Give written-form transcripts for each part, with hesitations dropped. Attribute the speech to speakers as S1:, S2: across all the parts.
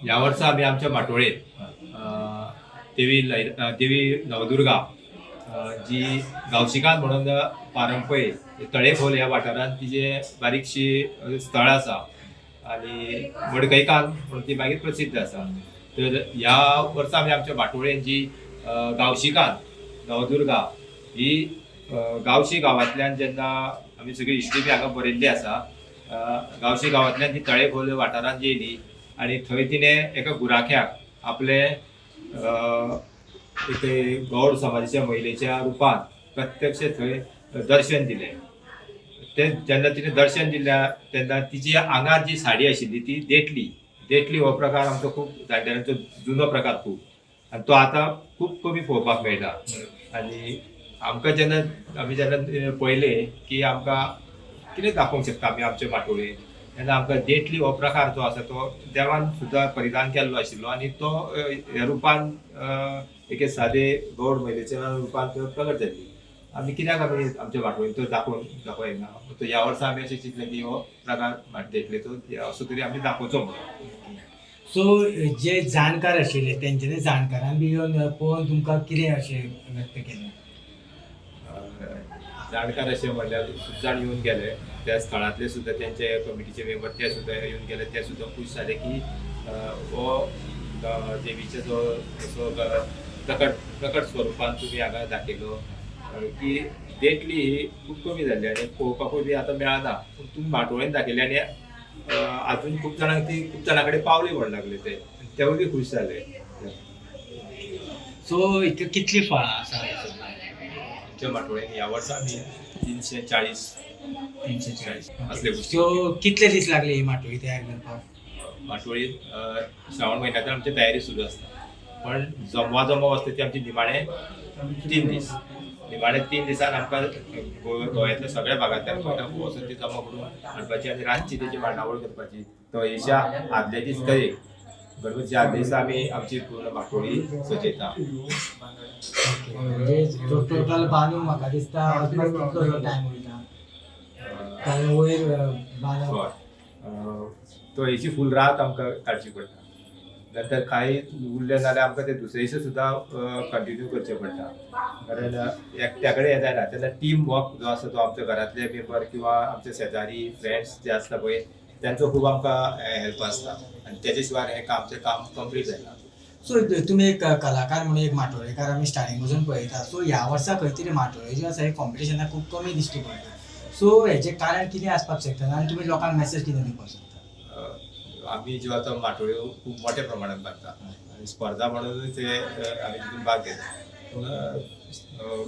S1: या वर्सा आम्ही आमच्या माटोळेत देवी नवदुर्गा जी गावशिकान म्हणून पारंपय तळेखोल ह्या वाठारांत तिजे बारीकशी स्थळ आसा आणि मडकयकान म्हणून ती मागीर प्रसिद्ध आसा. तर ह्या वर्सा आमी आमच्या माटोळेन जी गावशिकान नवदुर्गा ही गावशी गांवांतल्यान जेन्ना आमी सगळी हिस्ट्री बी हांगा बरयल्ली आसा, गावशी गांवांतल्यान ती तळेखोल वाठारांत येयली आणि थंय तिणें एका गुराख्याक आपले एक गौड समाजाच्या महिलेच्या रुपान प्रत्यक्ष थंय दर्शन दिलें. ते जेन्ना तिणें दर्शन दिल्या तेन्ना तिची आंगार जी साडी आशिल्ली ती देटली हो प्रकार आमचो खूब जाणटेल्यांचो जुनो प्रकार खूब, आनी तो आतां खूब कमी पळोवपाक मेळटा. आनी आमकां जेन्ना पळयलें की आमकां कितें दाखोवंक शकता आमी आमचे माटोळेन, तेन्ना आमकां देटली हो प्रकार जो आसा तो देवान सुद्दां परिधान केल्लो आशिल्लो आनी तो ह्या रुपान एक सादे गौड महिलेच्या रुपान प्रगट जाल्ली. आमी कित्याक आमच्या माटोळेन तो दाखोवना. तो ह्या वर्सा आमी अशें चिंतलें की हो प्रकार देटले तो असो तरी आमी दाखोवचो म्हणून.
S2: सो जे जाणकार आशिल्ले तेंच्यांनी जाणकारान बी येवन पळोवन तुमकां कितें अशें व्यक्त केलें?
S1: जाणकार असे म्हणल्यार खूब जाण येवन गेले त्या स्थळांतले सुद्दां तेंचे कमिटीचे मेंबर ते सुद्दां येवन गेले. ते सुद्दां खूश जाले की हो देवीचे जो असो प्रकट स्वरुपान तुमी हांगा दाखयलो की देटली ही खूब कमी जाल्ली आनी पळोवपाकूय बी आतां मेळना. पूण तुमी माटोळेन दाखयली आनी आजून खूब जाणां कडेन पावली म्हणून लागले तेवूय बी खूश जाले.
S2: सो हितून कितली फळां आसा?
S1: आमच्या माटोळेन ह्या वर्सा आमी 340 असले गोष्टी.
S2: सो कितले दीस लागले ही माटोळी तयार करपाक?
S1: माटोळी श्रावण महिन्यात आमची तयारी सुरू असता, पण जमवा असते ती आमची निमाणे 3 दीस. निमाणे 3 दिसान आमकां गोंयांतल्या सगळ्या भागांतल्यान वचून ती जमा करून हाडपाची आनी रातची तेची मांडावळ करपाची. तो हेच्या आदले दीस गणपतीच्या आदले दिसा आमी आमची पूर्ण माटोळी सजयता.
S2: म्हणजे टोटल बांदूंक म्हाका दिसता कितलो टायम वयता? वयर बांदप
S1: तो हेची फूल रात आमकां काडची पडटा. नंतर काही उरले जाल्यार आमकां ते दुसरे दिसा सुद्दां कंटिन्यू करचें पडटा. कारण एकट्या कडेन हें जायना. तेन्ना टीम वर्क जो आसा तो आमच्या घरांतले मेंबर किंवा आमचे शेजारी फ्रेंड्स जे आसता पळय त्यांचो खूब आमकां हेल्प आसता आनी तेजे शिवाय हें आमचें काम कंप्लीट जायना.
S2: सो तुमी एक कलाकार म्हणून एक माटोळेकार आमी स्टार्टिंग पासून पळयता. सो ह्या वर्सा खंय तरी माटोळे ज्यो आसा हे कॉम्पिटिशनाक खूब कमी दिश्टी पडटा. सो हेजें कारण कितें आसपाक शकता आनी तुमी लोकांक मेसेज कितें दिवपाक शकता?
S1: आमी ज्यो आतां माटोळ्यो खूब मोठ्या प्रमाणात बांदता आनी स्पर्धा म्हणून ते आमी तितून भाग घेता. पूण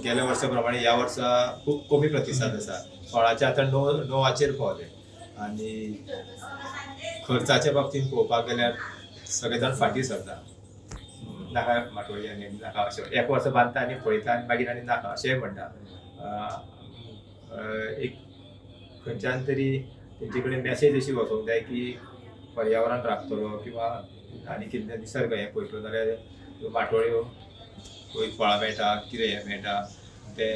S1: गेल्या वर्सा प्रमाणे ह्या वर्सा खूब कमी प्रतिसाद आसा. 16चे आतां 9वाचेर पावले आनी खर्चाच्या बाबतींत पळोवपाक गेल्यार सगळे जाण फाटीं सरता. नाका माटोळी आनी नाका अशें एक वर्स बांदता आनी पळयता आनी मागीर आनी नाका अशेंय म्हणटा. एक खंयच्यान तरी तेंचे कडेन मॅसेज अशी वचोंक जाय की पर्यावरण राखतलो किंवा आनी कितें निसर्ग हें पळयतलो जाल्यार माटोळ्यो खंय फळां मेळटा कितें हें मेळटा ते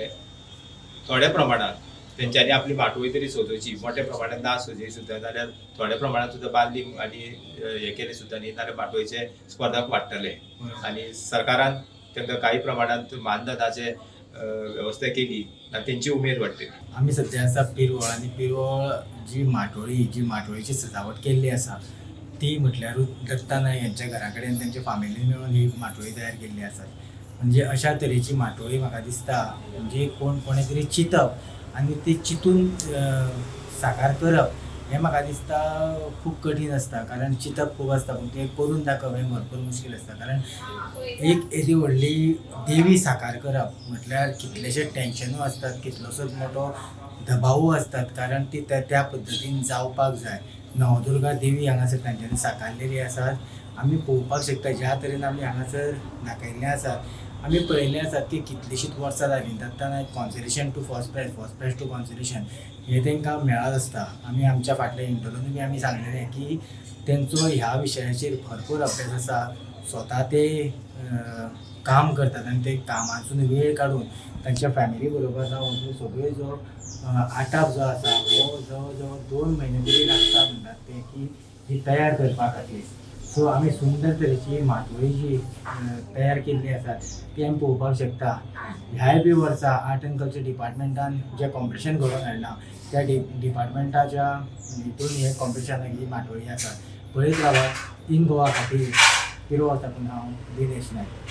S1: थोड्या प्रमाणात तेंच्यांनी आपली माटोळी तरी सजोवची. मोठ्या प्रमाणात ना सजय सुद्दां जाल्यार थोड्या प्रमाणात सुद्दां बांदली आनी हें केलें सुद्दां न्ही जाल्यार माटोळीचे स्पर्धक वाडटले आनी सरकारान तांकां काही प्रमाणात मानधनाचे वेवस्था केली आनी तेंची उमेद वाडटली.
S2: आमी सध्या आसा पिरवळ आनी पिरवळ जी माटोळीची सजावट केल्ली आसा ती म्हटल्यारूच दत्ता नायक यांच्या घरा कडेन तेंच्या फॅमिली मेळून ही माटोळी तयार केल्ली आसा. म्हणजे अशा तरेची माटोळी म्हाका दिसता म्हणजे कोणे तरी चिंतप आनी ती चिंतून साकार करप हें म्हाका दिसता खूब कठीण आसता. कारण चिंतप खूब आसता पूण तें करून दाखोवप हें भरपूर मुश्कील आसता. कारण एक येदी व्हडली देवी साकार करप म्हटल्यार कितलेशेच टेन्शनूय आसतात, कितलोसोच मोठो दबावूय आसतात. कारण ती त्या पद्दतीन जावपाक जाय. नवदुर्गा देवी हांगासर तांच्यांनी साकारलेली आसात. आमी पळोवपाक शकता ज्या तरेन आमी हांगासर दाखयल्लें आसा. आमी पळयल्लें आसा की कितलीशींच वर्सां जालीं Datta Naik consolation to first prize to consolation हें तांकां मेळत आसता. आमी आमच्या फाटल्या इंटरव्यून बी आमी सांगलेलें की तेंचो ह्या विशयाचेर भरपूर अभ्यास आसा. स्वता ते काम करतात आनी ते कामासून वेळ काडून तांच्या फॅमिली बरोबर रावन सगळ्यो जो आटाप जो आसा हो जवळ जवळ 2 म्हयने तरी लागता म्हणटात ते की ही तयार करपा खातीर. सो आमी सुंदर तरेची माटोळी जी तयार केल्ली आसात ती आमी पळोवपाक शकता. ह्याय बी वर्सा आर्ट एंड कल्चर डिपार्टमेंटान जें कॉम्पिटिशन घडोवन हाडलां त्या डिपार्टमेंटाच्या हितून हे कॉम्पिटिशनाक ही माटोळी आसा. पळयत रावात इन गोवा खातीर पिरवळ तातूंत हांव दिनेश नायक.